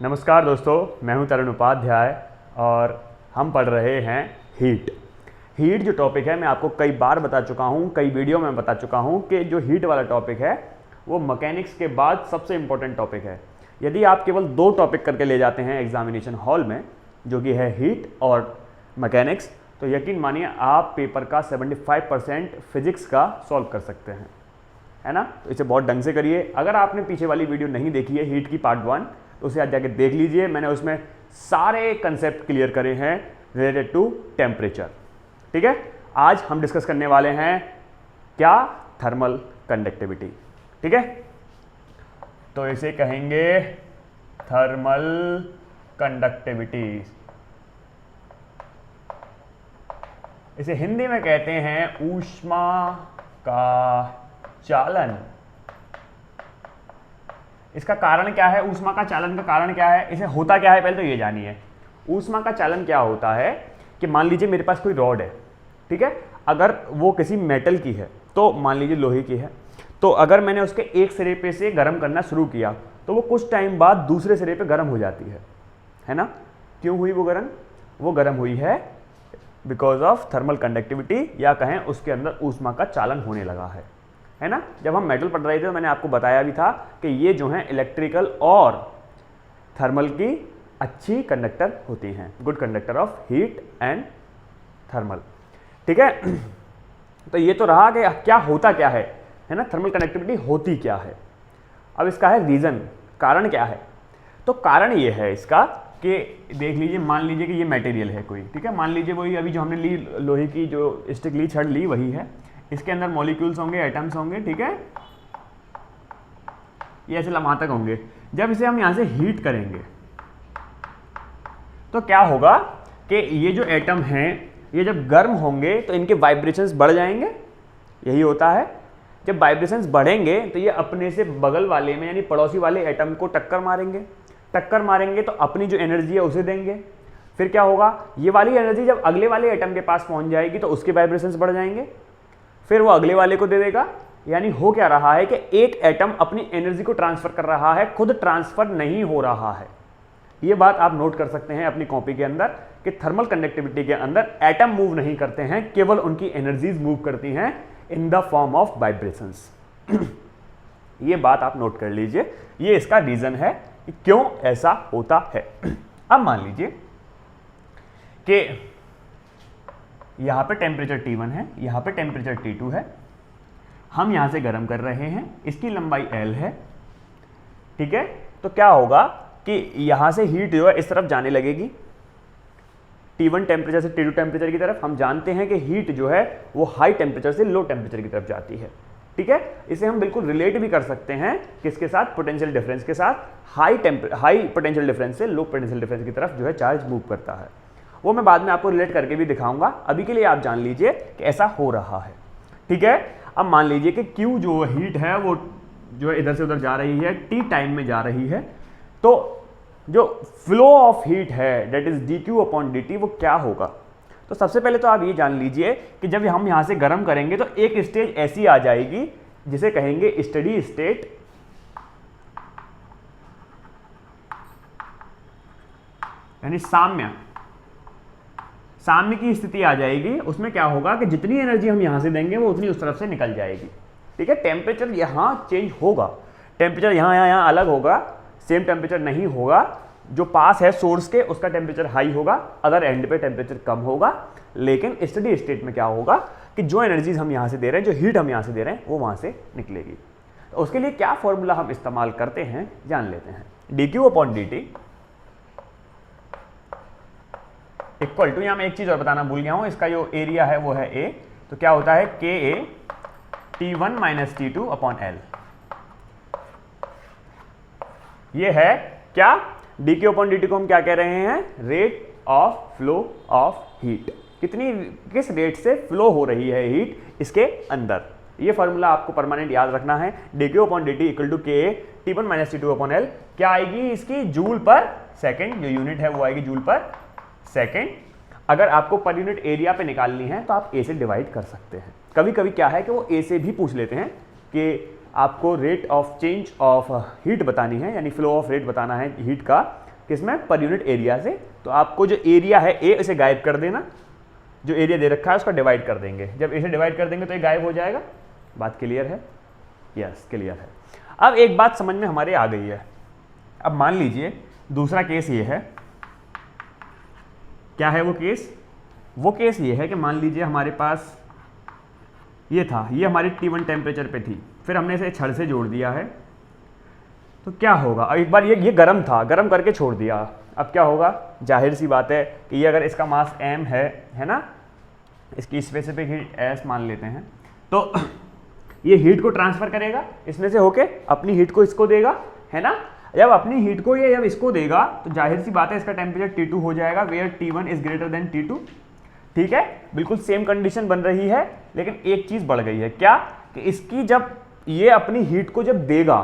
नमस्कार दोस्तों, मैं हूं तरुण उपाध्याय और हम पढ़ रहे हैं हीट जो टॉपिक है मैं आपको कई बार बता चुका हूं, कई वीडियो में बता चुका हूं कि जो हीट वाला टॉपिक है वो मैकेनिक्स के बाद सबसे इंपॉर्टेंट टॉपिक है। यदि आप केवल 2 टॉपिक करके ले जाते हैं एग्जामिनेशन हॉल में, जो कि है हीट और मैकेनिक्स, तो यकीन मानिए आप पेपर का 75% फिजिक्स का सॉल्व कर सकते हैं, है ना। तो इसे बहुत ढंग से करिए। अगर आपने पीछे वाली वीडियो नहीं देखी है हीट की पार्ट 1, तो उसे आज जाके देख लीजिए। मैंने उसमें सारे कंसेप्ट क्लियर करे हैं रिलेटेड टू टेम्परेचर। ठीक है, आज हम डिस्कस करने वाले हैं क्या, थर्मल कंडक्टिविटी। ठीक है, तो इसे कहेंगे थर्मल कंडक्टिविटी। इसे हिंदी में कहते हैं ऊष्मा का चालन। इसका कारण क्या है? ऊष्मा का चालन का कारण क्या है? इसे होता क्या है पहले तो ये जानिए। ऊष्मा का चालन क्या होता है कि मान लीजिए मेरे पास कोई रॉड है, ठीक है, अगर वो किसी मेटल की है, तो मान लीजिए लोहे की है, तो अगर मैंने उसके एक सिरे पे से गर्म करना शुरू किया तो वो कुछ टाइम बाद दूसरे सिरे पे गर्म हो जाती है ना। क्यों हुई वो गर्म? वो गर्म हुई है बिकॉज ऑफ थर्मल कंडक्टिविटी, या कहें उसके अंदर ऊष्मा का चालन होने लगा है ना। जब हम मेटल पढ़ रहे थे तो मैंने आपको बताया भी था कि ये जो हैं इलेक्ट्रिकल और थर्मल की अच्छी कंडक्टर होती हैं, good conductor of heat and thermal. ठीक है, तो ये तो रहा कि क्या होता क्या है ना, थर्मल कंडक्टिविटी होती क्या है। अब इसका है रीज़न, कारण क्या है। तो कारण ये है इसका कि देख लीजिए, मान लीजिए कि ये मटेरियल है कोई, ठीक है, मान लीजिए वही अभी जो हमने ली लोहे की जो स्टिक ली, छड़ ली, वही है। इसके अंदर मॉलिक्यूल्स होंगे, एटम्स होंगे, ठीक है, ये ऐसे लम्हा तक होंगे। जब इसे हम यहाँ से हीट करेंगे तो क्या होगा कि ये जो एटम हैं ये जब गर्म होंगे तो इनके वाइब्रेशंस बढ़ जाएंगे, यही होता है। जब वाइब्रेशंस बढ़ेंगे तो ये अपने से बगल वाले में यानी पड़ोसी वाले एटम को टक्कर मारेंगे तो अपनी जो एनर्जी है उसे देंगे। फिर क्या होगा, ये वाली एनर्जी जब अगले वाले एटम के पास पहुंच जाएगी तो उसके वाइब्रेशंस बढ़ जाएंगे, फिर वो अगले वाले को दे देगा। यानी हो क्या रहा है कि एक एटम अपनी एनर्जी को ट्रांसफर कर रहा है, खुद ट्रांसफर नहीं हो रहा है। ये बात आप नोट कर सकते हैं अपनी कॉपी के अंदर कि थर्मल कंडक्टिविटी के अंदर एटम मूव नहीं करते हैं, केवल उनकी एनर्जीज मूव करती हैं in the form of vibrations. ये बात आप नोट कर लीजिए, ये इसका रीजन है कि क्यों ऐसा होता है। अब मान लीजिए कि यहां पे टेम्परेचर T1 है, यहां पे टेम्परेचर T2 है, हम यहां से गर्म कर रहे हैं, इसकी लंबाई L है, ठीक है। तो क्या होगा कि यहां से हीट जो है इस तरफ जाने लगेगी, T1 टेम्परेचर से T2 टेम्परेचर की तरफ। हम जानते हैं कि हीट जो है वो हाई टेम्परेचर से लो टेम्परेचर की तरफ जाती है, ठीक है। इसे हम बिल्कुल रिलेट भी कर सकते हैं किसके साथ? पोटेंशियल डिफरेंस के साथ। हाई पोटेंशियल डिफरेंस से लो पोटेंशियल डिफरेंस की तरफ जो है चार्ज मूव करता है। वो मैं बाद में आपको रिलेट करके भी दिखाऊंगा, अभी के लिए आप जान लीजिए कि ऐसा हो रहा है, ठीक है। अब मान लीजिए कि Q जो हीट है वो जो है इधर से उधर जा रही है, T टाइम में जा रही है, तो जो फ्लो ऑफ हीट है डेट इज dQ/dt वो क्या होगा। तो सबसे पहले तो आप ये जान लीजिए कि जब हम यहां से गर्म करेंगे तो एक स्टेज ऐसी आ जाएगी जिसे कहेंगे स्टेडी स्टेट, यानी साम्य की स्थिति आ जाएगी। उसमें क्या होगा कि जितनी एनर्जी हम यहां से देंगे वो उतनी उस तरफ से निकल जाएगी, ठीक है। टेम्परेचर यहां चेंज होगा, टेम्परेचर यहां अलग होगा, सेम टेम्परेचर नहीं होगा। जो पास है सोर्स के उसका टेम्परेचर हाई होगा, अदर एंड पे टेम्परेचर कम होगा। लेकिन स्टेडी स्टेट में क्या होगा कि जो एनर्जीज हम यहां से दे रहे हैं, जो हीट हम यहां से दे रहे हैं, वो वहां से निकलेगी। तो उसके लिए क्या फॉर्मूला हम इस्तेमाल करते हैं जान लेते हैं। dQ/dt इक्वल टू, यहां मैं एक चीज और बताना भूल गया हूं, इसका जो एरिया है वो है A, तो क्या होता है KA T1 - T2/L। ये है क्या? dQ/dt को हम क्या कह रहे हैं? Rate of flow of heat. किस रेट से फ्लो हो रही है हीट इसके अंदर। ये फॉर्मूला आपको परमानेंट याद रखना है। dQ/dt equal to KA T1 - T2/L। क्या आएगी इसकी? जूल पर सेकेंड, जो यूनिट है वो आएगी जूल पर सेकेंड। अगर आपको पर यूनिट एरिया पे निकालनी है तो आप A से डिवाइड कर सकते हैं। कभी कभी क्या है कि वो A से भी पूछ लेते हैं कि आपको rate of change of heat बतानी है, यानी फ्लो ऑफ रेट बताना है हीट का, किसमें, पर यूनिट एरिया से। तो आपको जो एरिया है ए, इसे गायब कर देना, जो एरिया दे रखा है उसका डिवाइड कर देंगे। जब इसे डिवाइड कर देंगे तो ये गायब हो जाएगा। बात क्लियर है? यस क्लियर है। अब एक बात समझ में हमारे आ गई है। अब मान लीजिए दूसरा केस ये है, क्या है वो केस? वो केस ये है कि मान लीजिए हमारे पास ये था, ये हमारी T1 टेम्परेचर पे थी, फिर हमने इसे छड़ से जोड़ दिया है, तो क्या होगा? एक बार ये गर्म था, गर्म करके छोड़ दिया, अब क्या होगा? जाहिर सी बात है कि ये अगर इसका मास m है ना, इसकी स्पेसिफिक हीट S मान लेते हैं, तो ये हीट को ट्रांसफर करेगा इसमें से होके, अपनी हीट को इसको देगा, है ना। जब अपनी हीट को ये जब इसको देगा तो जाहिर सी बात है इसका टेम्परेचर T2 हो जाएगा, where T1 is greater than T2। ठीक है, बिल्कुल सेम कंडीशन बन रही है, लेकिन एक चीज बढ़ गई है, क्या कि इसकी जब ये अपनी हीट को जब देगा,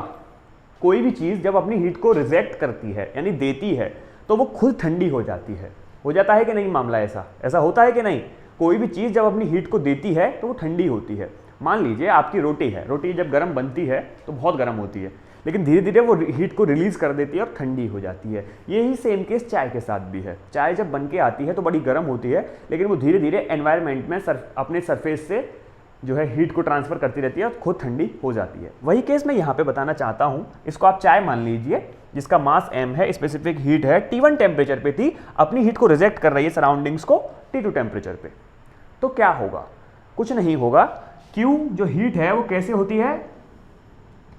कोई भी चीज जब अपनी हीट को रिजेक्ट करती है यानी देती है, तो वो खुद ठंडी हो जाती है। हो जाता है कि नहीं मामला? ऐसा होता है कि नहीं? कोई भी चीज जब अपनी हीट को देती है तो वो ठंडी होती है। मान लीजिए आपकी रोटी है, रोटी जब गर्म बनती है तो बहुत गर्म होती है, लेकिन धीरे धीरे वो हीट को रिलीज कर देती है और ठंडी हो जाती है। यही सेम केस चाय के साथ भी है। चाय जब बन के आती है तो बड़ी गर्म होती है, लेकिन वो धीरे धीरे एनवायरनमेंट में अपने सरफेस से जो है हीट को ट्रांसफर करती रहती है और खुद ठंडी हो जाती है। वही केस मैं यहाँ पे बताना चाहता हूँ। इसको आप चाय मान लीजिए, जिसका मास m है, स्पेसिफिक हीट है, T1 टेम्परेचर पे थी, अपनी हीट को रिजेक्ट कर रही है सराउंडिंग्स को T2 टेम्परेचर पे, तो क्या होगा? कुछ नहीं होगा। Q जो हीट है वो कैसे होती है,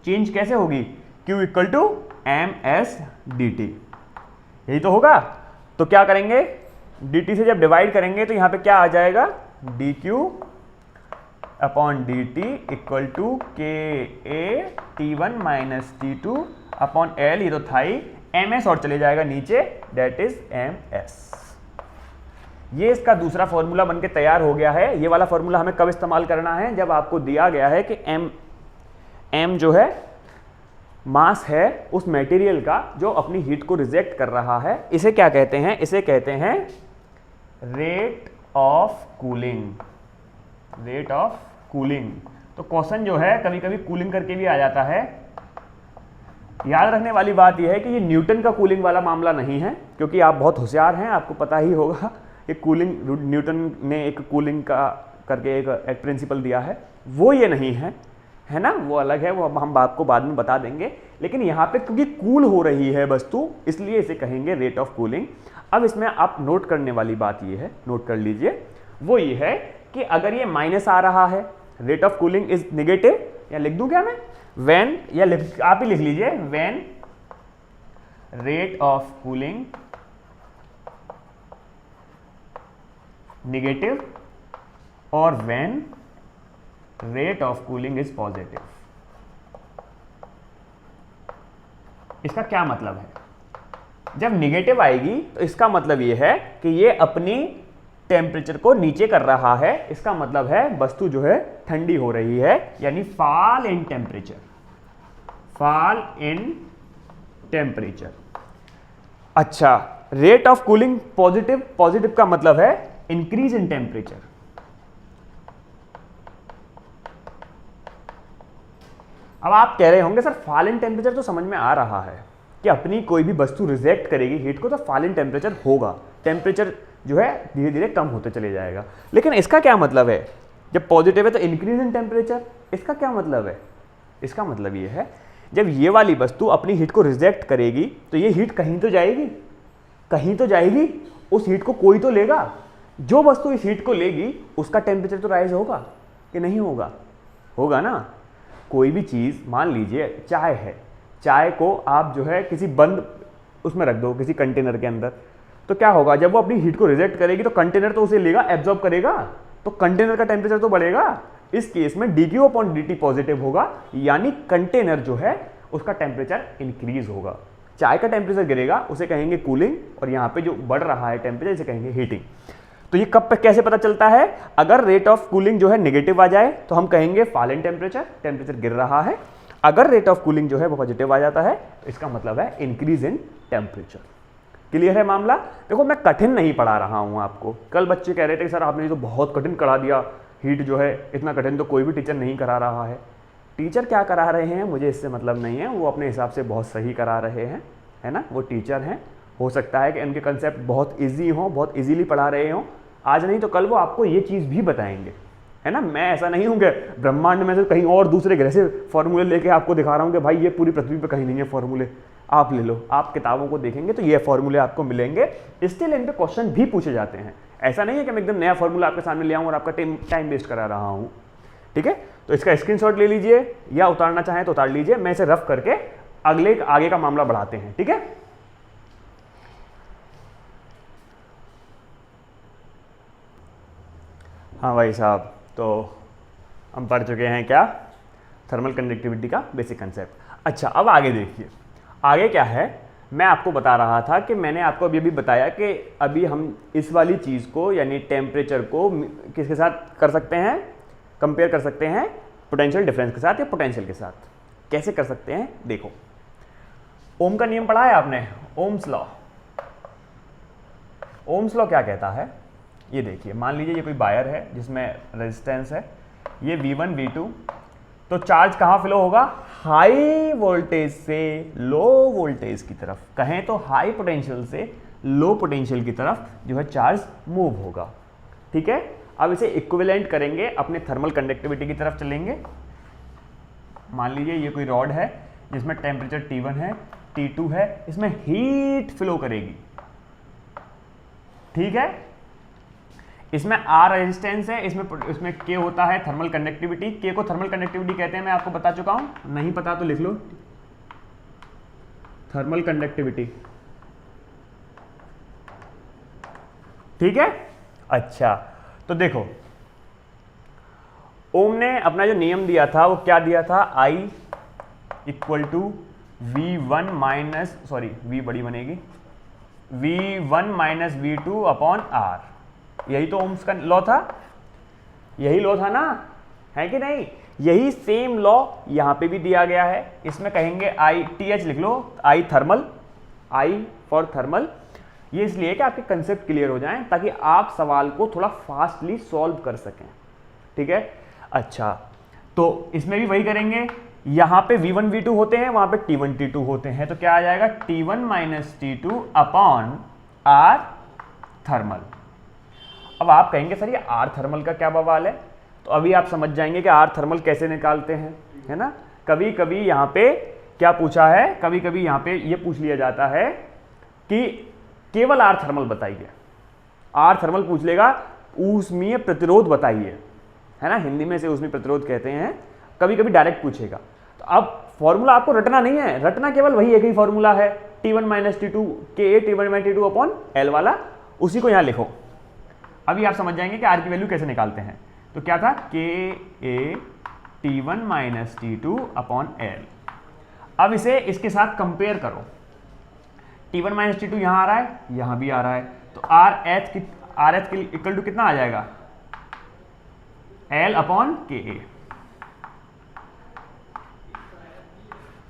चेंज कैसे होगी? Q equal to ms dt, यही तो होगा। तो क्या करेंगे, dt से जब डिवाइड करेंगे तो यहाँ पे क्या आ जाएगा, dq upon dt equal to ka T1 minus T2 upon L, ये तो था ही, ms और चले जाएगा नीचे, डेट इज ms। ये इसका दूसरा फॉर्मूला बनके तैयार हो गया है। ये वाला फॉर्मूला हमें कब इस्तेमाल करना है? जब आपको दिया गया है कि m जो है मास है उस मटेरियल का जो अपनी हीट को रिजेक्ट कर रहा है। इसे क्या कहते हैं? इसे कहते हैं rate of cooling. Rate of cooling. तो क्वेश्चन जो है कभी कभी कूलिंग करके भी आ जाता है। याद रखने वाली बात यह है कि ये न्यूटन का कूलिंग वाला मामला नहीं है, क्योंकि आप बहुत होशियार हैं, आपको पता ही होगा कि कूलिंग, न्यूटन ने एक कूलिंग का करके एक प्रिंसिपल दिया है, वो ये नहीं है ना, वो अलग है, वो हम आपको बाद में बता देंगे। लेकिन यहाँ पे क्योंकि कूल हो रही है वस्तु, इसलिए इसे कहेंगे रेट ऑफ कूलिंग। अब इसमें आप नोट करने वाली बात ये है, नोट कर लीजिए, वो ये है कि अगर ये माइनस आ रहा है, rate of cooling is negative, या लिख दूं क्या मैं, व्हेन, या आप ही लिख लीजिए, when rate of cooling negative और when rate of cooling is positive. इसका क्या मतलब है? जब निगेटिव आएगी तो इसका मतलब यह है कि ये अपनी टेम्परेचर को नीचे कर रहा है, इसका मतलब है वस्तु जो है ठंडी हो रही है, यानी fall in temperature. Fall in temperature. अच्छा, rate of cooling positive, positive का मतलब है इंक्रीज इन टेम्परेचर। अब आप कह रहे होंगे सर फॉल इन टेम्परेचर तो समझ में आ रहा है कि अपनी कोई भी वस्तु रिजेक्ट करेगी हीट को तो फॉल इन टेम्परेचर होगा, टेम्परेचर जो है धीरे धीरे कम होते चले जाएगा। लेकिन इसका क्या मतलब है? जब पॉजिटिव है तो इंक्रीज इन टेम्परेचर, इसका क्या मतलब है? इसका मतलब ये है जब ये वाली वस्तु अपनी हीट को रिजेक्ट करेगी तो ये हीट कहीं तो जाएगी, कहीं तो जाएगी, उस हीट को कोई तो लेगा। जो वस्तु इस हीट को लेगी उसका टेम्परेचर तो राइज होगा कि नहीं होगा? होगा ना। कोई भी चीज़, मान लीजिए चाय है, चाय को आप जो है किसी बंद उसमें रख दो, किसी कंटेनर के अंदर, तो क्या होगा? जब वो अपनी हीट को रिजेक्ट करेगी तो कंटेनर तो उसे लेगा, एब्जॉर्ब करेगा, तो कंटेनर का टेम्परेचर तो बढ़ेगा। इस केस में dQ अपॉन dt पॉजिटिव होगा, यानी कंटेनर जो है उसका टेम्परेचर इंक्रीज होगा। चाय का टेम्परेचर गिरेगा, उसे कहेंगे कूलिंग, और यहाँ पे जो बढ़ रहा है टेम्परेचर इसे कहेंगे हीटिंग। तो ये कब कैसे पता चलता है? अगर रेट ऑफ कूलिंग जो है नेगेटिव आ जाए तो हम कहेंगे फॉल इन टेम्परेचर, टेम्परेचर गिर रहा है। अगर रेट ऑफ कूलिंग जो है वो पॉजिटिव आ जाता है तो इसका मतलब है इंक्रीज इन टेम्परेचर। क्लियर है मामला? देखो मैं कठिन नहीं पढ़ा रहा हूँ आपको। कल बच्चे कह रहे थे सर आपने तो बहुत कठिन करा दिया, हीट जो है इतना कठिन तो कोई भी टीचर नहीं करा रहा है। टीचर क्या करा रहे हैं मुझे इससे मतलब नहीं है, वो अपने हिसाब से बहुत सही करा रहे हैं, है ना, वो टीचर हैं, हो सकता है कि उनके कंसेप्ट बहुत ईजी हों, बहुत ईजीली पढ़ा रहे हों, आज नहीं तो कल वो आपको ये चीज़ भी बताएंगे, है ना। मैं ऐसा नहीं हूँ कि ब्रह्मांड में से कहीं और दूसरे ग्रह से फॉर्मूले लेके आपको दिखा रहा हूँ कि भाई ये पूरी पृथ्वी पे कहीं नहीं है फॉर्मूले, आप ले लो। आप किताबों को देखेंगे तो ये फॉर्मूले आपको मिलेंगे, स्टिल इन पे क्वेश्चन भी पूछे जाते हैं। ऐसा नहीं है कि मैं एकदम नया फॉर्मूला आपके सामने ले आऊँ और आपका टाइम वेस्ट करा रहा हूँ, ठीक है। तो इसका स्क्रीनशॉट ले लीजिए या उतारना चाहें तो उतार लीजिए, मैं इसे रफ करके आगे का मामला बढ़ाते हैं, ठीक है। हाँ भाई साहब, तो हम पढ़ चुके हैं क्या, थर्मल कंडक्टिविटी का बेसिक कंसेप्ट। अच्छा, अब आगे देखिए, आगे क्या है, मैं आपको बता रहा था कि मैंने आपको अभी बताया कि अभी हम इस वाली चीज़ को यानी टेम्परेचर को किसके साथ कर सकते हैं, कंपेयर कर सकते हैं, पोटेंशियल डिफरेंस के साथ या पोटेंशियल के साथ। कैसे कर सकते हैं, देखो, ओम का नियम पढ़ा है आपने, ओम्स लॉ। ओम्स लॉ क्या कहता है, ये देखिए, मान लीजिए ये कोई वायर है जिसमें रेजिस्टेंस है, ये V1 V2, तो चार्ज कहाँ फ्लो होगा, हाई वोल्टेज से लो वोल्टेज की तरफ, कहें तो हाई पोटेंशियल से लो पोटेंशियल की तरफ जो है चार्ज मूव होगा, ठीक है। अब इसे इक्विवेलेंट करेंगे, अपने थर्मल कंडक्टिविटी की तरफ चलेंगे। मान लीजिए ये कोई रॉड है जिसमें टेम्परेचर T1 है, T2 है, इसमें हीट फ्लो करेगी, ठीक है। इसमें R रेजिस्टेंस है, इसमें K होता है थर्मल कंडक्टिविटी। K को थर्मल कंडक्टिविटी कहते हैं, मैं आपको बता चुका हूं, नहीं पता तो लिख लो, थर्मल कंडक्टिविटी, ठीक है। अच्छा, तो देखो, ओम ने अपना जो नियम दिया था वो क्या दिया था, I equal to V1 minus, sorry V बड़ी बनेगी, V1 minus V2 upon R। यही तो ओम्स का लॉ था, यही लॉ था ना, है कि नहीं। यही सेम लॉ यहां पे भी दिया गया है। इसमें कहेंगे आई, TH लिख लो, आई थर्मल, आई फॉर थर्मल। ये इसलिए कि आपके कंसेप्ट क्लियर हो जाएं, ताकि आप सवाल को थोड़ा फास्टली सॉल्व कर सकें, ठीक है। अच्छा, तो इसमें भी वही करेंगे, यहां पे V1 V2 होते हैं, वहां पे T1 T2 होते हैं, तो क्या आ जाएगा, T1 minus T2 upon R thermal. अब आप कहेंगे सर ये R थर्मल का क्या बवाल है, तो अभी आप समझ जाएंगे कि R थर्मल कैसे निकालते हैं, है ना। कभी कभी यहाँ पे क्या पूछा है, कभी कभी यहाँ पे ये पूछ लिया जाता है कि केवल R थर्मल बताइए, R थर्मल पूछ लेगा, ऊष्मीय प्रतिरोध बताइए, है ना, हिंदी में से ऊष्मीय प्रतिरोध कहते हैं, कभी कभी डायरेक्ट पूछेगा। तो अब फॉर्मूला आपको रटना नहीं है, रटना केवल वही एक ही फॉर्मूला है, T1 minus T2 K T1 minus T2 upon L वाला, उसी को यहाँ लिखो। अभी आप समझ जाएंगे कि R की वैल्यू कैसे निकालते हैं। तो क्या था, K T1 minus T2 upon L। अब इसे इसके साथ कंपेयर करो, T1 माइनस T2 यहाँ आ रहा है, यहाँ भी आ रहा है, तो RH के इक्वल टू कितना आ जाएगा, L अपॉन KA।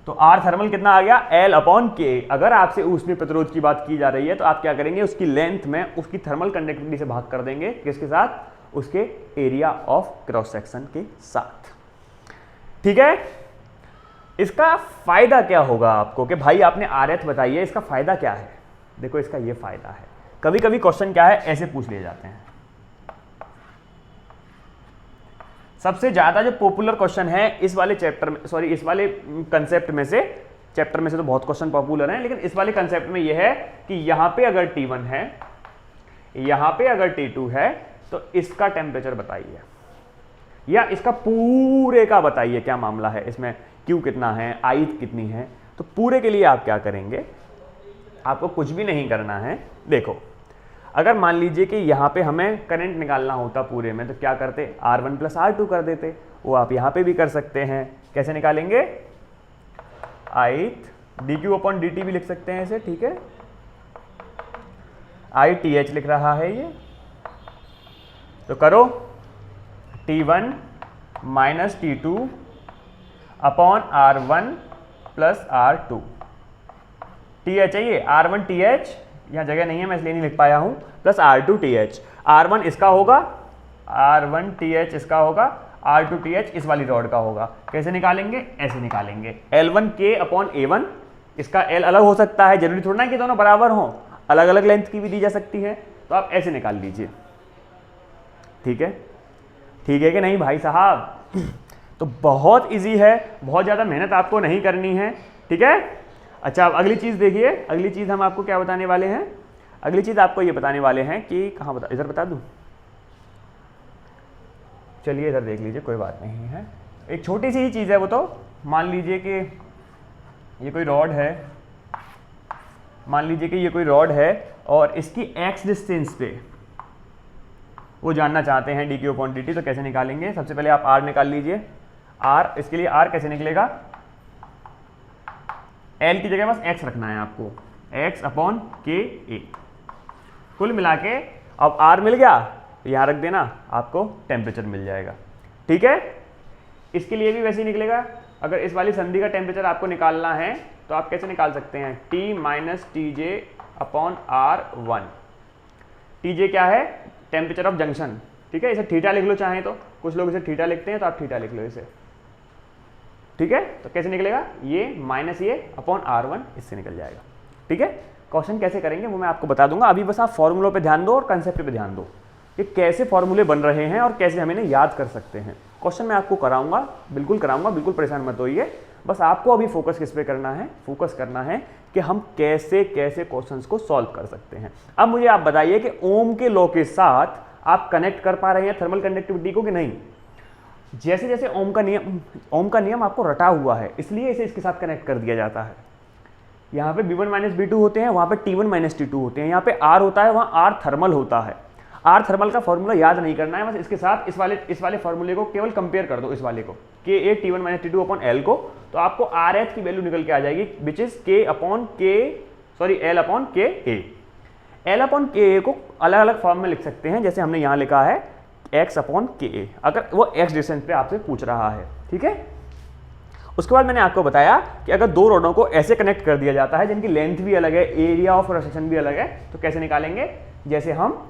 तो R थर्मल कितना आ गया, L अपॉन K। अगर आपसे ऊष्मीय प्रतिरोध की बात की जा रही है तो आप क्या करेंगे, उसकी लेंथ में उसकी थर्मल कंडक्टिविटी से भाग कर देंगे, किसके साथ, उसके एरिया ऑफ क्रॉस सेक्शन के साथ, ठीक है। इसका फायदा क्या होगा आपको कि भाई आपने RH बताइए, इसका फायदा क्या है। देखो, इसका ये फायदा है, कभी कभी क्वेश्चन क्या है, ऐसे पूछ लिए जाते हैं। सबसे ज्यादा जो पॉपुलर क्वेश्चन है इस वाले चैप्टर में, सॉरी इस वाले कंसेप्ट में से, चैप्टर में से तो बहुत क्वेश्चन पॉपुलर हैं, लेकिन इस वाले कंसेप्ट में यह है कि यहां पे अगर T1 है, यहां पे अगर T2 है, तो इसका टेम्परेचर बताइए, या इसका पूरे का बताइए क्या मामला है, इसमें Q कितना है, I कितनी है। तो पूरे के लिए आप क्या करेंगे, आपको कुछ भी नहीं करना है। देखो, अगर मान लीजिए कि यहाँ पे हमें करंट निकालना होता पूरे में, तो क्या करते, R1 प्लस R2 कर देते, वो आप यहाँ पे भी कर सकते हैं। कैसे निकालेंगे, ith dq अपॉन dt भी लिख सकते हैं इसे, ठीक है। ITH लिख रहा है ये, तो करो, T1 minus T2 upon R1 plus R2, TH है ये, R1 TH, यहाँ जगह नहीं है मैं इसलिए नहीं लिख पाया हूं, प्लस R2 TH। R1 इसका होगा, R1 TH इसका होगा, R2 TH इस वाली रॉड का होगा। कैसे निकालेंगे, ऐसे निकालेंगे, L1 K अपॉन A1 इसका एल अलग हो सकता है, जरूरी थोड़ा ना कि दोनों बराबर हों, अलग अलग लेंथ की भी दी जा सकती है, तो आप ऐसे निकाल लीजिए। ठीक है, ठीक है कि नहीं भाई साहब? तो बहुत इजी है, बहुत ज़्यादा मेहनत आपको नहीं करनी है। ठीक है, अच्छा अब अगली चीज़ देखिए, अगली चीज़ हम आपको क्या बताने वाले हैं? अगली चीज़ आपको ये बताने वाले हैं कि कहाँ बता, इधर बता दूँ? चलिए इधर देख लीजिए, कोई बात नहीं है, एक छोटी सी ही चीज़ है वो। तो मान लीजिए कि ये कोई रॉड है, मान लीजिए कि ये कोई रॉड है और इसकी एक्स डिस्टेंस पे वो जानना चाहते हैं D Q upon D T. तो कैसे निकालेंगे? सबसे पहले आप आर निकाल लीजिए। आर, इसके लिए आर कैसे निकलेगा? एल की जगह बस एक्स रखना है आपको, एक्स अपॉन के ए। कुल मिला के अब आर मिल गया, यहाँ रख देना, आपको टेम्परेचर मिल जाएगा। ठीक है, इसके लिए भी वैसे ही निकलेगा। अगर इस वाली संधि का टेम्परेचर आपको निकालना है तो आप कैसे निकाल सकते हैं? T minus T J upon R one. T J क्या है? Temperature of junction. ठीक है, इसे थीटा लिख लो चाहें तो, कुछ लोग इसे थीटा लिखते हैं तो आप थीटा लिख लो इसे। ठीक है, तो कैसे निकलेगा? ये माइनस ये अपॉन आर वन, इससे निकल जाएगा। ठीक है, क्वेश्चन कैसे करेंगे वो मैं आपको बता दूंगा, अभी बस आप फॉर्मूलों पे ध्यान दो और कंसेप्ट पे ध्यान दो कि कैसे फॉर्मूले बन रहे हैं और कैसे हम इन्हें याद कर सकते हैं। क्वेश्चन मैं आपको कराऊंगा, बिल्कुल कराऊंगा, बिल्कुल परेशान मत होइए। बस आपको अभी फोकस किस पे करना है? फोकस करना है कि हम कैसे कैसे क्वेश्चंस को सॉल्व कर सकते हैं। अब मुझे आप बताइए कि ओम के लॉ के साथ आप कनेक्ट कर पा रहे हैं थर्मल कंडक्टिविटी को कि नहीं? जैसे जैसे ओम का नियम आपको रटा हुआ है, इसलिए इसे इसके साथ कनेक्ट कर दिया जाता है। यहाँ पे B1 माइनस B2 होते हैं, वहाँ पे T1 माइनस T2 होते हैं, यहाँ पे R होता है, वहाँ R थर्मल होता है। R थर्मल का फॉर्मूला याद नहीं करना है, बस इसके साथ इस वाले फॉर्मूले को केवल कंपेयर कर दो, इस वाले को के ए T1 minus T2 upon L को, तो आपको RH की वैल्यू निकल के आ जाएगी, which is K upon K, sorry L upon के ए। L अपॉन के ए को अलग अलग फॉर्म में लिख सकते हैं, जैसे हमने यहाँ लिखा है X अपॉन के ए, अगर वो X डिस्टेंस पे आपसे पूछ रहा है। ठीक है, उसके बाद मैंने आपको बताया कि अगर दो रॉडों को ऐसे कनेक्ट कर दिया जाता है जिनकी लेंथ भी अलग है, एरिया ऑफ रोटेशन भी अलग है, तो कैसे निकालेंगे? जैसे हम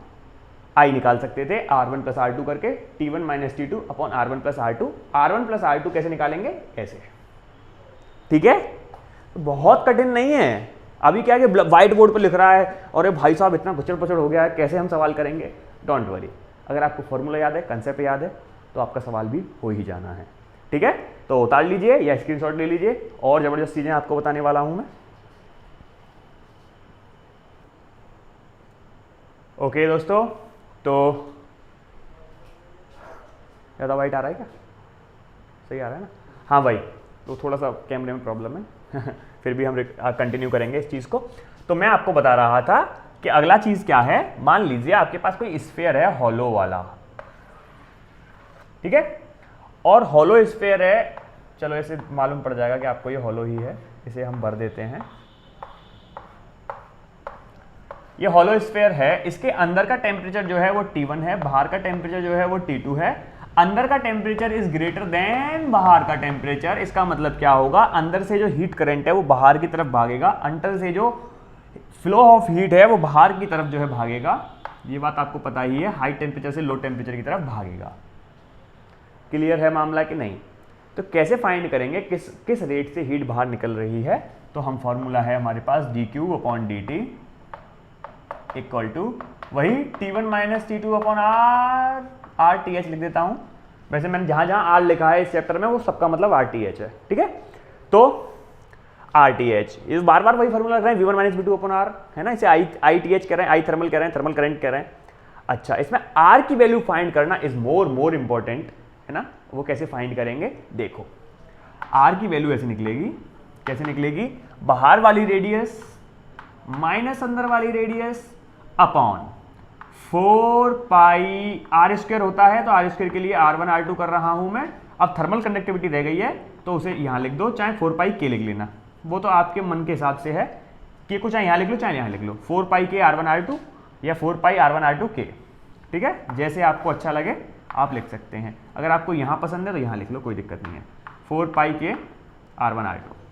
I निकाल सकते थे R1 प्लस R2 करके, T1 minus T2 upon R1 plus R2। R1 plus R2 कैसे निकालेंगे? ऐसे। ठीक है, तो बहुत कठिन नहीं है। अभी क्या है कि व्हाइट बोर्ड पर लिख रहा है और भाई साहब इतना गुचड़ पचड़ हो गया है, कैसे हम सवाल करेंगे? डोंट वरी, अगर आपको फॉर्मूला याद है, कंसेप्ट याद है, तो आपका सवाल भी हो ही जाना है। ठीक है, तो उतार लीजिए या स्क्रीनशॉट ले लीजिए, और जबरदस्त चीजें आपको बताने वाला हूं मैं। ओके दोस्तों, तो ज़्यादा वाइट आ रहा है क्या? सही आ रहा है ना? हाँ भाई, तो थोड़ा सा कैमरे में प्रॉब्लम है फिर भी हम कंटिन्यू करेंगे इस चीज़ को। तो मैं आपको बता रहा था कि अगला चीज़ क्या है। मान लीजिए आपके पास कोई स्फीयर है हॉलो वाला, ठीक है, और हॉलो स्फीयर है, चलो इसे मालूम पड़ जाएगा कि आपको ये हॉलो ही है, इसे हम भर देते हैं। ये हॉलो स्फीयर है, इसके अंदर का टेम्परेचर जो है वो T1 है, बाहर का टेम्परेचर जो है वो T2 है। अंदर का टेम्परेचर इज ग्रेटर देन बाहर का टेम्परेचर। इसका मतलब क्या होगा? अंदर से जो हीट करंट है वो बाहर की तरफ भागेगा, अंदर से जो फ्लो ऑफ हीट है वो बाहर की तरफ जो है भागेगा। ये बात आपको पता ही है, हाई टेम्परेचर से लो टेम्परेचर की तरफ भागेगा। क्लियर है मामला कि नहीं? तो कैसे फाइंड करेंगे किस रेट से हीट बाहर निकल रही है? तो हम फॉर्मूला है हमारे पास dQ upon dt equal to वही T1 minus T2 upon RTH लिख देता हूं। वैसे मैंने जहां जहां R लिखा है इस चैप्टर में वो सबका मतलब RTH है, ठीक है। तो RTH, इस बार बार वही फॉर्मूला रख रहे हैं, V1 minus V2 upon R, है ना, इसे ITH कह रहे हैं, आई थर्मल कह रहे हैं, थर्मल करंट कह रहे हैं। अच्छा, इसमें R की वैल्यू फाइंड करना इज मोर इंपॉर्टेंट, है ना। वो कैसे फाइंड करेंगे? देखो, R की वैल्यू ऐसे निकलेगी, कैसे निकलेगी? बाहर वाली रेडियस माइनस अंदर वाली रेडियस अपॉन 4 पाई R स्क्वायर होता है, तो R स्क्वायर के लिए R1 R2 कर रहा हूं मैं। अब थर्मल कंडक्टिविटी रह गई है तो उसे यहां लिख दो, चाहे 4 पाई K लिख लेना, वो तो आपके मन के हिसाब से है कि को चाहे यहां लिख लो चाहे यहां लिख लो, 4 पाई K R1 R2 या 4 पाई R1 R2 K, ठीक है, जैसे आपको अच्छा लगे आप लिख सकते हैं। अगर आपको यहां पसंद है तो यहां लिख लो, कोई दिक्कत नहीं है। 4 पाई K R1 R2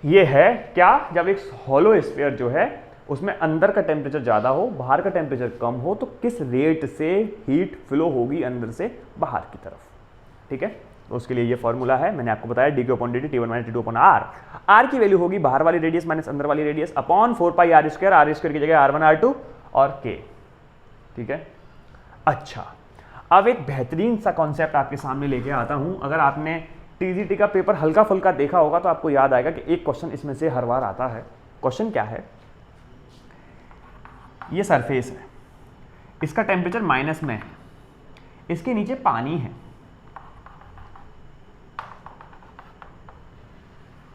ये है क्या? जब एक हॉलो स्फीयर जो है उसमें अंदर का टेम्परेचर ज़्यादा हो, बाहर का टेम्परेचर कम हो, तो किस रेट से हीट फ्लो होगी अंदर से बाहर की तरफ, ठीक है। तो उसके लिए ये फॉर्मूला है, मैंने आपको बताया D Q upon D T T1 minus T2 upon R. R की वैल्यू होगी बाहर वाली रेडियस माइनस अंदर वाली radius upon 4 pi R square की जगह R1 R2 और K। ठीक है। अच्छा, अब एक बेहतरीन सा कॉन्सेप्ट आपके सामने लेके आता हूं। अगर आपने टीजीटी का पेपर हल्का फुल्का देखा होगा तो आपको याद आएगा कि एक क्वेश्चन इसमें से हर बार आता है। क्वेश्चन क्या है, ये सरफेस है, इसका टेम्परेचर माइनस में है, इसके नीचे पानी है।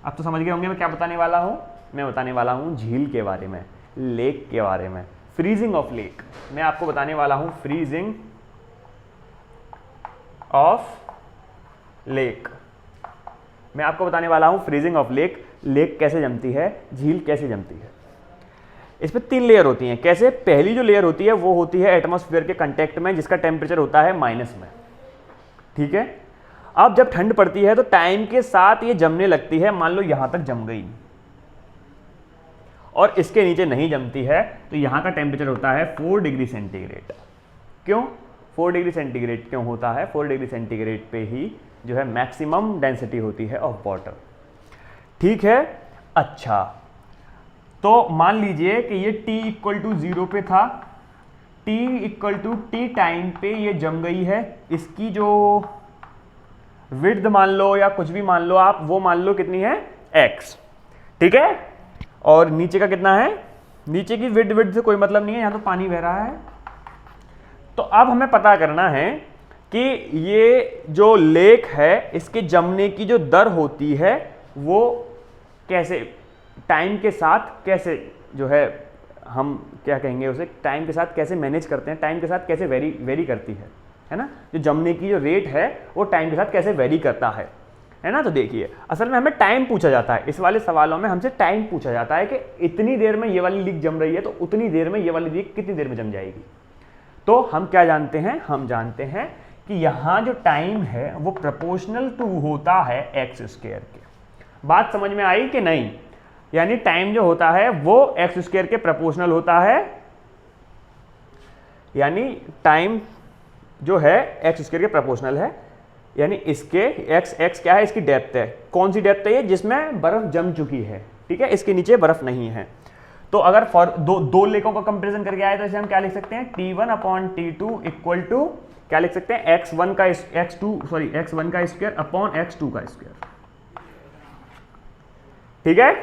अब तो समझ गए होंगे मैं क्या बताने वाला हूं। मैं बताने वाला हूं झील के बारे में, लेक के बारे में, फ्रीजिंग ऑफ लेक। मैं आपको बताने वाला हूं फ्रीजिंग ऑफ लेक। मैं आपको बताने वाला हूं फ्रीजिंग ऑफ लेक। लेक कैसे जमती है, झील कैसे जमती है। इस पे 3 लेयर होती हैं। कैसे, पहली जो लेयर होती है वो होती है एटमॉस्फेयर के कांटेक्ट में, जिसका टेम्परेचर होता है माइनस में। ठीक है। अब जब ठंड पड़ती है तो टाइम के साथ ये जमने लगती है। मान लो यहां तक जम गई और इसके नीचे नहीं जमती है, तो यहां का टेम्परेचर होता है 4 डिग्री सेंटीग्रेड। क्यों 4 डिग्री सेंटीग्रेड क्यों होता है? 4 डिग्री सेंटीग्रेड पे ही जो है मैक्सिमम डेंसिटी होती है ऑफ वाटर। ठीक है। अच्छा, तो मान लीजिए कि ये t इक्वल टू 0 पे था, t equal to t time पे ये जम गई है। इसकी जो विड्थ मान लो या कुछ भी मान लो आप, वो मान लो कितनी है x। ठीक है। और नीचे का कितना है, नीचे की विड्थ से कोई मतलब नहीं है, यहां तो पानी बह रहा है। तो अब हमें पता करना है कि ये जो लेक है इसके जमने की जो दर होती है वो कैसे टाइम के साथ कैसे जो है, हम क्या कहेंगे उसे, टाइम के साथ कैसे मैनेज करते हैं, टाइम के साथ कैसे वेरी करती है ना। जो जमने की जो रेट है वो टाइम के साथ कैसे वेरी करता है ना। तो देखिए, असल में हमें टाइम पूछा जाता है, इस वाले सवालों में हमसे टाइम पूछा जाता है कि इतनी देर में ये वाली लीक जम रही है तो उतनी देर में ये वाली लीक कितनी देर में जम जाएगी। तो हम क्या जानते हैं, हम जानते हैं कि यहां जो टाइम है वो प्रोपोर्शनल टू होता है एक्स स्क्वायर के। बात समझ में आई कि नहीं? यानी टाइम जो होता है वो एक्स स्क्वायर के प्रोपोर्शनल होता है, यानी टाइम जो है एक्स स्क्वायर के प्रोपोर्शनल है। यानी इसके एक्स क्या है, इसकी डेप्थ है। कौन सी डेप्थ है ये, जिसमें बर्फ जम चुकी है। ठीक है, इसके नीचे बर्फ नहीं है। तो अगर फॉर दो लेकों का कंपैरिजन करके आए तो इसे हम क्या लिख सकते हैं, T1 upon T2 equal to क्या लिख सकते हैं, x1 का स्क्वायर अपॉन x2 का स्क्वायर। ठीक है।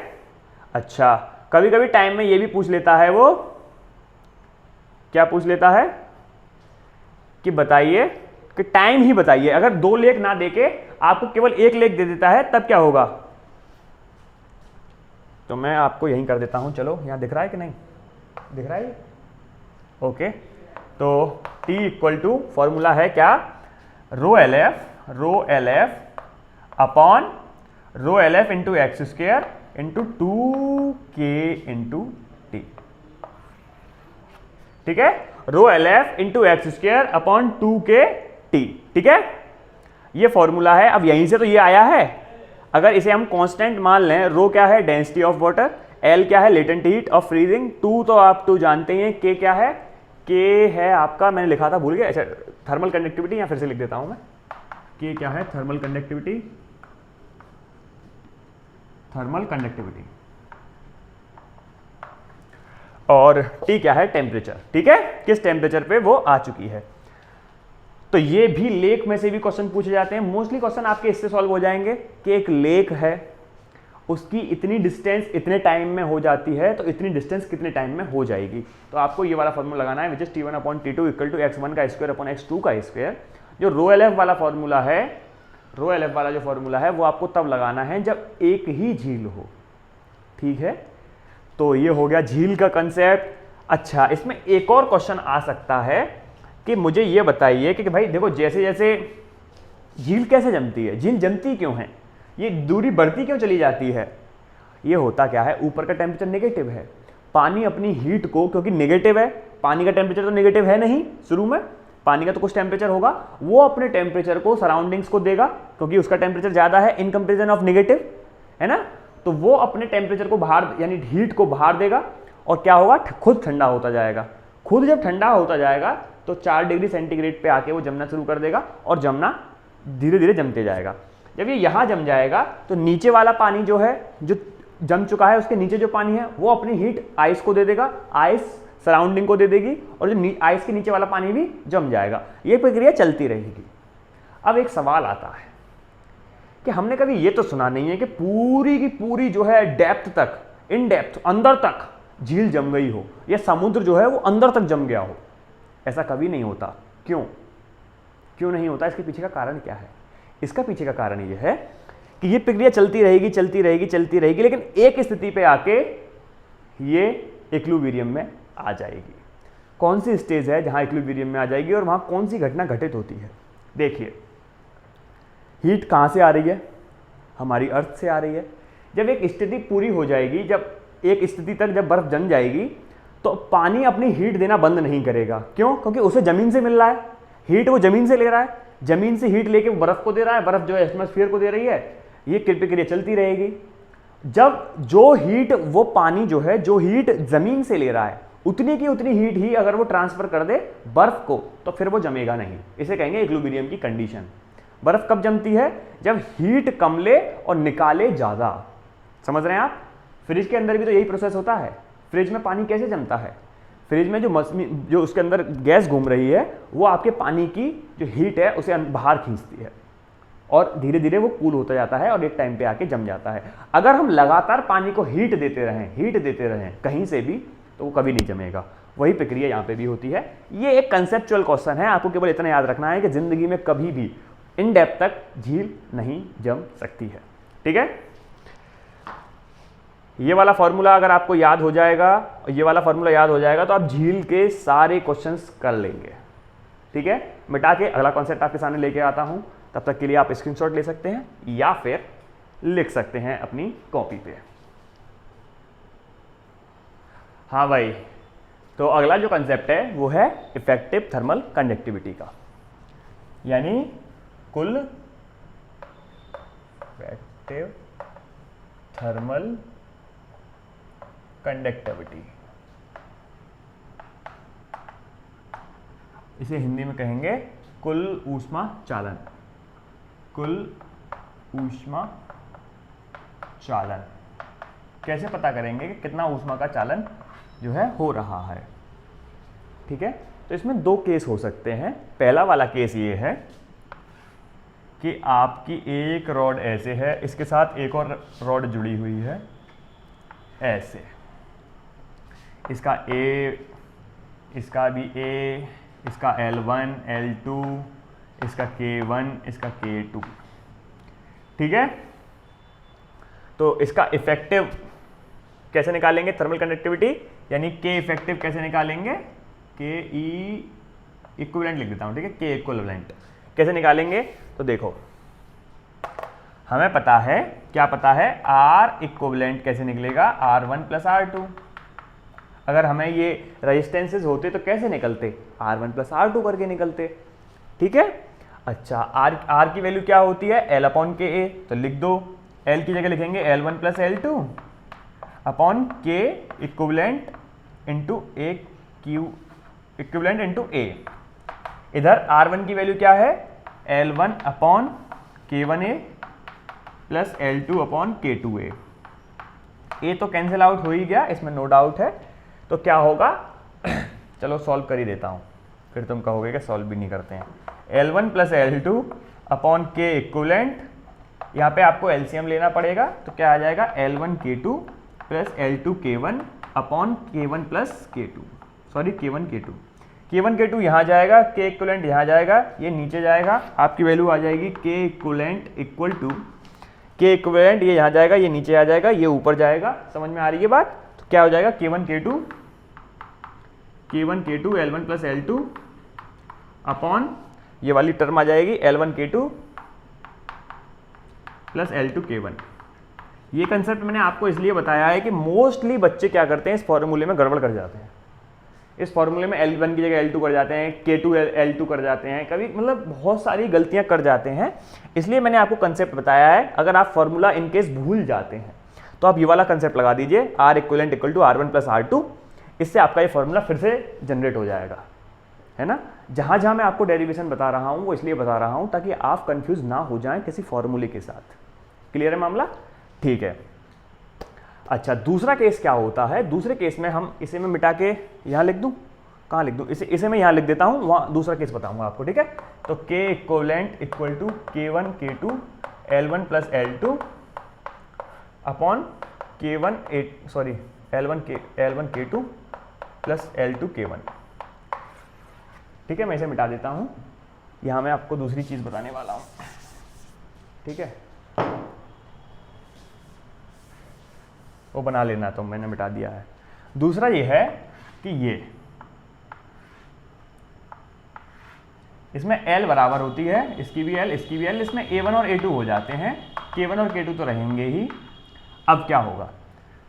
अच्छा, कभी कभी टाइम में ये भी पूछ लेता है, वो क्या पूछ लेता है कि बताइए कि टाइम ही बताइए। अगर 2 लेख ना देके आपको केवल 1 लेख दे देता है तब क्या होगा? तो मैं आपको यहीं कर देता हूं। चलो, यहां दिख रहा है कि नहीं दिख रहा है? ओके। तो T इक्वल टू फॉर्मूला है क्या, रो L F upon rho L F into x square into 2k into T. ठीक है, rho L F into x square upon 2k T. ठीक है, ये फॉर्मूला है। अब यहीं से तो ये आया है। अगर इसे हम कांस्टेंट मान लें, रो क्या है, डेंसिटी ऑफ वाटर, एल क्या है, लेटेंट हीट ऑफ फ्रीजिंग, 2 तो आप 2 जानते हैं, के क्या है, के है आपका, मैंने लिखा था भूल गया, अच्छा थर्मल कंडक्टिविटी, या फिर से लिख देता हूं मैं, के क्या है, थर्मल कंडक्टिविटी, और टी क्या है, टेम्परेचर। ठीक है, किस टेम्परेचर पे वो आ चुकी है। तो ये भी लेक में से भी क्वेश्चन पूछे जाते हैं। मोस्टली क्वेश्चन आपके इससे सॉल्व हो जाएंगे कि एक लेक है, उसकी इतनी डिस्टेंस इतने टाइम में हो जाती है, तो इतनी डिस्टेंस कितने टाइम में हो जाएगी। तो आपको ये वाला फॉर्मूला लगाना है, which is T1 upon T2 equal to x1 का स्क्वायर अपॉन x2 का स्क्वायर। जो रो एल एफ वाला फॉर्मूला है, रो एल एफ वाला जो फॉर्मूला है वो आपको तब लगाना है जब एक ही झील हो। ठीक है, तो ये हो गया झील का कंसेप्ट। अच्छा, इसमें एक और क्वेश्चन आ सकता है कि मुझे ये बताइए कि भाई देखो, जैसे जैसे झील कैसे जमती है, झील जमती क्यों है, ये दूरी बढ़ती क्यों चली जाती है। ये होता क्या है, ऊपर का टेम्परेचर नेगेटिव है, पानी अपनी हीट को, क्योंकि नेगेटिव है, पानी का टेम्परेचर तो नेगेटिव है नहीं शुरू में, पानी का तो कुछ टेम्परेचर होगा, वो अपने टेम्परेचर को सराउंडिंग्स को देगा, क्योंकि उसका टेम्परेचर ज्यादा है इन कंपेरिजन ऑफ नेगेटिव, है ना। तो वो अपने टेम्परेचर को बाहर, यानी हीट को बाहर देगा, और क्या होगा, खुद ठंडा होता जाएगा। खुद जब ठंडा होता जाएगा तो 4 डिग्री सेंटीग्रेड पे आके वो जमना शुरू कर देगा, और जमना धीरे धीरे जमते जाएगा। जब ये यहाँ जम जाएगा तो नीचे वाला पानी जो है, जो जम चुका है, उसके नीचे जो पानी है वो अपनी हीट आइस को दे देगा, आइस सराउंडिंग को दे देगी, और जो आइस के नीचे वाला पानी भी जम जाएगा। ये प्रक्रिया चलती रहेगी। अब एक सवाल आता है कि हमने कभी ये तो सुना नहीं है कि पूरी की पूरी जो है डेप्थ तक, इन डेप्थ, अंदर तक झील जम गई हो, या समुद्र जो है वो अंदर तक जम गया हो। ऐसा कभी नहीं होता। क्यों नहीं होता? इसके पीछे का कारण क्या है? इसका पीछे का कारण ये है कि ये प्रक्रिया चलती रहेगी, चलती रहेगी, चलती रहेगी, लेकिन एक स्थिति पे आके ये इक्विलिब्रियम में आ जाएगी। कौन सी स्टेज है जहां इक्विलिब्रियम में आ जाएगी और वहां कौन सी घटना घटित होती है? देखिए, हीट कहां से आ रही है? हमारी अर्थ से आ रही है। जब एक स्थिति पूरी हो जाएगी, जब एक स्थिति तक जब बर्फ जम जाएगी, तो पानी अपनी हीट देना बंद नहीं करेगा। क्यों? क्योंकि उसे जमीन से मिल रहा है, हीट वो जमीन से ले रहा है, जमीन से हीट लेके बर्फ को दे रहा है, बर्फ जो है एटमॉस्फेयर को दे रही है। ये प्रक्रिया चलती रहेगी। जब जो हीट वो पानी जो है, जो हीट जमीन से ले रहा है, उतनी की उतनी हीट ही अगर वो ट्रांसफर कर दे बर्फ को, तो फिर वो जमेगा नहीं। इसे कहेंगे इक्विलिब्रियम की कंडीशन। बर्फ कब जमती है? जब हीट कम ले और निकाले ज्यादा। समझ रहे हैं आप? फ्रिज के अंदर भी तो यही प्रोसेस होता है। फ्रिज में पानी कैसे जमता है? फ्रिज में जो उसके अंदर गैस घूम रही है, वो आपके पानी की जो हीट है उसे बाहर खींचती है, और धीरे धीरे वो कूल होता जाता है और एक टाइम पे आके जम जाता है। अगर हम लगातार पानी को हीट देते रहें कहीं से भी, तो वो कभी नहीं जमेगा। वही प्रक्रिया यहाँ पे भी होती है। ये एक कंसेप्चुअल क्वेश्चन है, आपको केवल इतना याद रखना है कि जिंदगी में कभी भी इन डेप्थ तक झील नहीं जम सकती है। ठीक है? ये वाला फॉर्मूला अगर आपको याद हो जाएगा, तो आप झील के सारे क्वेश्चंस कर लेंगे। ठीक है? मिटा के अगला कॉन्सेप्ट आपके सामने लेके आता हूं। तब तक के लिए आप स्क्रीनशॉट ले सकते हैं या फिर लिख सकते हैं अपनी कॉपी पे। हाँ भाई, तो अगला जो कंसेप्ट है वो है इफेक्टिव थर्मल कंडक्टिविटी का, यानी कुल इफेक्टिव थर्मल कंडक्टिविटी। इसे हिंदी में कहेंगे कुल ऊष्मा चालन। कुल ऊष्मा चालन। कैसे पता करेंगे कि कितना ऊष्मा का चालन जो है हो रहा है? ठीक है? तो इसमें दो केस हो सकते हैं। पहला वाला केस ये है कि आपकी एक रॉड ऐसे है, इसके साथ एक और रॉड जुड़ी हुई है ऐसे, इसका A, इसका भी A, इसका L1, L2, इसका K1, इसका K2। ठीक है? तो इसका इफेक्टिव कैसे निकालेंगे थर्मल कंडक्टिविटी, यानी K इफेक्टिव कैसे निकालेंगे? K E इक्विवेलेंट लिख देता हूं। ठीक है? K इक्विवेलेंट कैसे निकालेंगे? तो देखो, हमें पता है, क्या पता है? R इक्विवेलेंट कैसे निकलेगा? R1 plus R2। अगर हमें ये रेजिस्टेंसेस होते तो कैसे निकलते? R1 प्लस R2 करके निकलते। ठीक है? अच्छा, R की वैल्यू क्या होती है? L अपॉन के ए, तो लिख दो। L की जगह लिखेंगे L1 plus L2 upon K equivalent into A Q equivalent into A। इधर R1 की वैल्यू क्या है? L1 upon K1A plus L2 upon K2A। A तो कैंसिल आउट हो ही गया, इसमें नो डाउट है। तो क्या होगा? चलो सॉल्व कर ही देता हूं, फिर तुम कहोगे कि सॉल्व भी नहीं करते हैं। L1 plus L2 upon K equivalent, यहाँ पे आपको एलसीएम लेना पड़ेगा, तो क्या आ जाएगा? L1 K2 plus L2 K1 upon K1 plus K2, sorry K1 K2। K1 K2 यहाँ जाएगा, K इक्विवेलेंट यहाँ जाएगा, ये नीचे जाएगा, आपकी वैल्यू आ जाएगी K equivalent equal to K equivalent, ये यहाँ जाएगा, ये नीचे आ जाएगा, ये ऊपर जाएगा। समझ में आ रही है बात? तो क्या हो जाएगा? K1 K2 L1 plus L2 upon ये वाली टर्म आ जाएगी L1 K2 plus L2 K1। ये कंसेप्ट मैंने आपको इसलिए बताया है कि मोस्टली बच्चे क्या करते हैं, इस फॉर्मूले में गड़बड़ कर जाते हैं। इस फॉर्मूले में L1 की जगह L2 कर जाते हैं, K2 L2 कर जाते हैं, कभी मतलब बहुत सारी गलतियां कर जाते हैं। इसलिए मैंने आपको कंसेप्ट बताया है। अगर आप फॉर्मूला इनकेस भूल जाते हैं तो आप ये वाला कंसेप्ट लगा दीजिए, R equivalent equal to R1 plus R2। इससे आपका ये फॉर्मूला फिर से जनरेट हो जाएगा। है ना। जहाँ जहाँ मैं आपको डेरिवेशन बता रहा हूँ वो इसलिए बता रहा हूँ ताकि आप कंफ्यूज ना हो जाएं किसी फॉर्मूले के साथ। क्लियर है मामला? ठीक है। अच्छा, दूसरा केस क्या होता है? दूसरे केस में हम इसे मैं मिटा के यहाँ लिख दूँ, कहाँ लिख दूँ, इसे मैं यहाँ लिख देता हूँ, वहाँ दूसरा केस बताऊँगा आपको, ठीक है। तो K equivalent equal to K1 K2 L1 plus L2 upon L1 K2 plus L2 K1। ठीक है, मैं इसे मिटा देता हूँ। यहाँ मैं आपको दूसरी चीज़ बताने वाला हूँ, ठीक है। वो बना लेना, तो मैंने मिटा दिया है। दूसरा ये है कि ये इसमें L बराबर होती है, इसकी भी L, इसकी भी L, इसमें A1 और A2 हो जाते हैं, K1 और K2 तो रहेंगे ही। अब क्या होगा?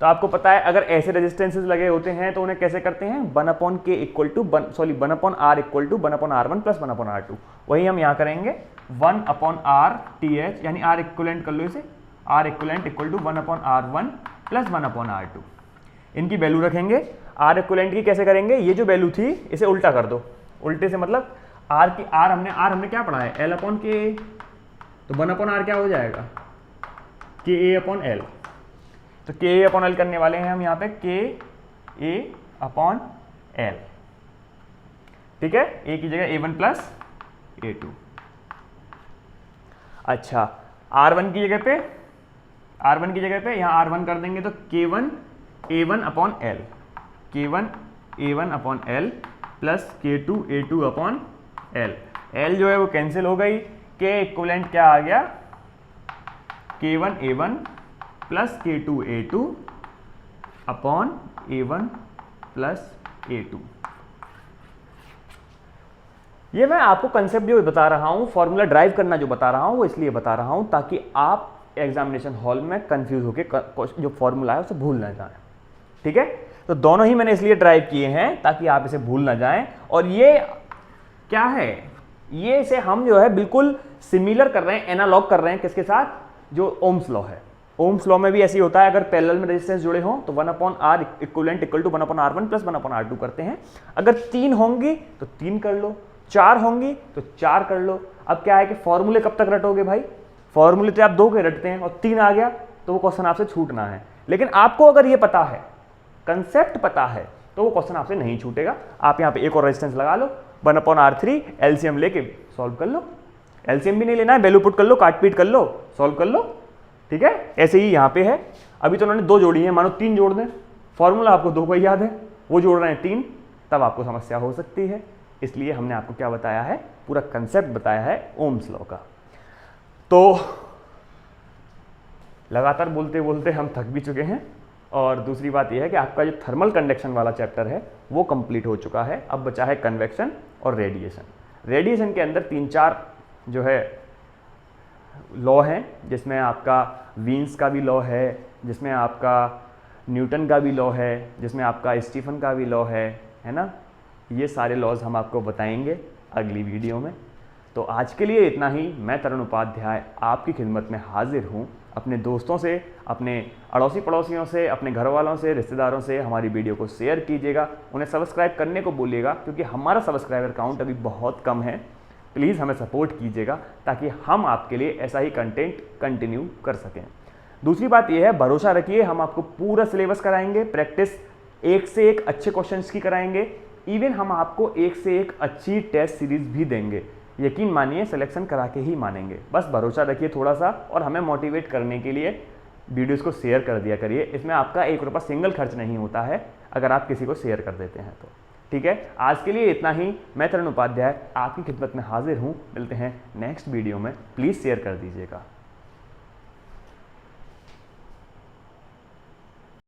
तो आपको पता है अगर ऐसे रेजिस्टेंसेस लगे होते हैं तो उन्हें कैसे करते हैं, 1/K equal to 1/R equal to 1/R1 plus 1/R2। वही हम यहाँ करेंगे 1/RTH, यानी R इक्वलेंट कर लो इसे, R equivalent equal to 1/R1 plus 1/R2। इनकी वैल्यू रखेंगे। R इक्वलेंट की कैसे करेंगे, ये जो वैल्यू थी इसे उल्टा कर दो। उल्टे से मतलब R हमने क्या पढ़ा है, L/K, तो 1/R क्या हो जाएगा, KA/L। तो KA/L करने वाले हैं हम यहाँ पे, KA/L, ठीक है। A की जगह A1 प्लस A2। अच्छा, R1 की जगह पे यहाँ R1 कर देंगे तो K1 A1/L, K1 A1/L plus K2 A2/L। L जो है वो कैंसिल हो गई। K इक्वलेंट क्या आ गया, K1 A1 plus K2 A2 upon A1 plus A2। ये मैं आपको कंसेप्ट जो बता रहा हूँ, फॉर्मूला ड्राइव करना जो बता रहा हूँ, वो इसलिए बता रहा हूँ ताकि आप एग्जामिनेशन हॉल में कंफ्यूज होकर जो फॉर्मूला है उसे भूल ना जाएं, ठीक है। तो दोनों ही मैंने इसलिए ड्राइव किए हैं ताकि आप इसे भूल ना जाएं। और ये क्या है, ये इसे हम जो है बिल्कुल सिमिलर कर रहे हैं, एनालॉग कर रहे हैं किसके साथ, जो ओम्स लॉ है। ओम्स लॉ में भी ऐसी होता है, अगर पैरेलल में रेजिस्टेंस जुड़े हों तो 1/R equivalent equal to 1/R1 plus 1/R2 करते हैं। अगर 3 होंगी तो 3 कर लो, 4 होंगी तो 4 कर लो। अब क्या है कि फॉर्मूले कब तक रटोगे भाई, फॉर्मूले तो आप 2 के रटते हैं और 3 आ गया तो वो क्वेश्चन आपसे छूटना है। लेकिन आपको अगर ये पता है, कंसेप्ट पता है, तो वो क्वेश्चन आपसे नहीं छूटेगा। आप यहाँ पे एक और रेजिस्टेंस लगा लो, 1/R3 एलसीएम लेके सॉल्व कर लो। एलसीएम भी नहीं लेना है, वैल्यू पुट कर लो, काट पीट कर लो, सॉल्व कर लो, ठीक है। ऐसे ही यहाँ पे है, अभी तो उन्होंने 2 जोड़ी है, मानो 3 जोड़ दें, फॉर्मूला आपको 2 का याद है, वो जोड़ रहे हैं 3, तब आपको समस्या हो सकती है। इसलिए हमने आपको क्या बताया है, पूरा कंसेप्ट बताया है ओम्स लॉ का। तो लगातार बोलते बोलते हम थक भी चुके हैं। और दूसरी बात यह है कि आपका जो थर्मल कंडक्शन वाला चैप्टर है वो कंप्लीट हो चुका है। अब बचा है कन्वेक्शन और रेडिएशन। रेडिएशन के अंदर 3-4 जो है लॉ हैं, जिसमें आपका वीन्स का भी लॉ है, जिसमें आपका न्यूटन का भी लॉ है, जिसमें आपका स्टीफन का भी लॉ है ना। ये सारे लॉज हम आपको बताएंगे अगली वीडियो में। तो आज के लिए इतना ही। मैं तरुण उपाध्याय आपकी खिदमत में हाजिर हूँ। अपने दोस्तों से, अपने अड़ोसी पड़ोसियों से, अपने घर वालों से, रिश्तेदारों से हमारी वीडियो को शेयर कीजिएगा, उन्हें सब्सक्राइब करने को बोलिएगा, क्योंकि हमारा सब्सक्राइबर काउंट अभी बहुत कम है। प्लीज़ हमें सपोर्ट कीजिएगा ताकि हम आपके लिए ऐसा ही कंटेंट कंटिन्यू कर सकें। दूसरी बात यह है, भरोसा रखिए, हम आपको पूरा सिलेबस कराएंगे, प्रैक्टिस एक से एक अच्छे क्वेश्चंस की कराएंगे, इवन हम आपको एक से एक अच्छी टेस्ट सीरीज भी देंगे। यकीन मानिए, सिलेक्शन करा के ही मानेंगे। बस भरोसा रखिए थोड़ा सा, और हमें मोटिवेट करने के लिए वीडियोस को शेयर कर दिया करिए। इसमें आपका 1 रुपया सिंगल खर्च नहीं होता है अगर आप किसी को शेयर कर देते हैं तो। ठीक है, आज के लिए इतना ही। मैं तरुण उपाध्याय आपकी खिदमत में हाजिर हूँ। मिलते हैं नेक्स्ट वीडियो में, प्लीज़ शेयर कर दीजिएगा।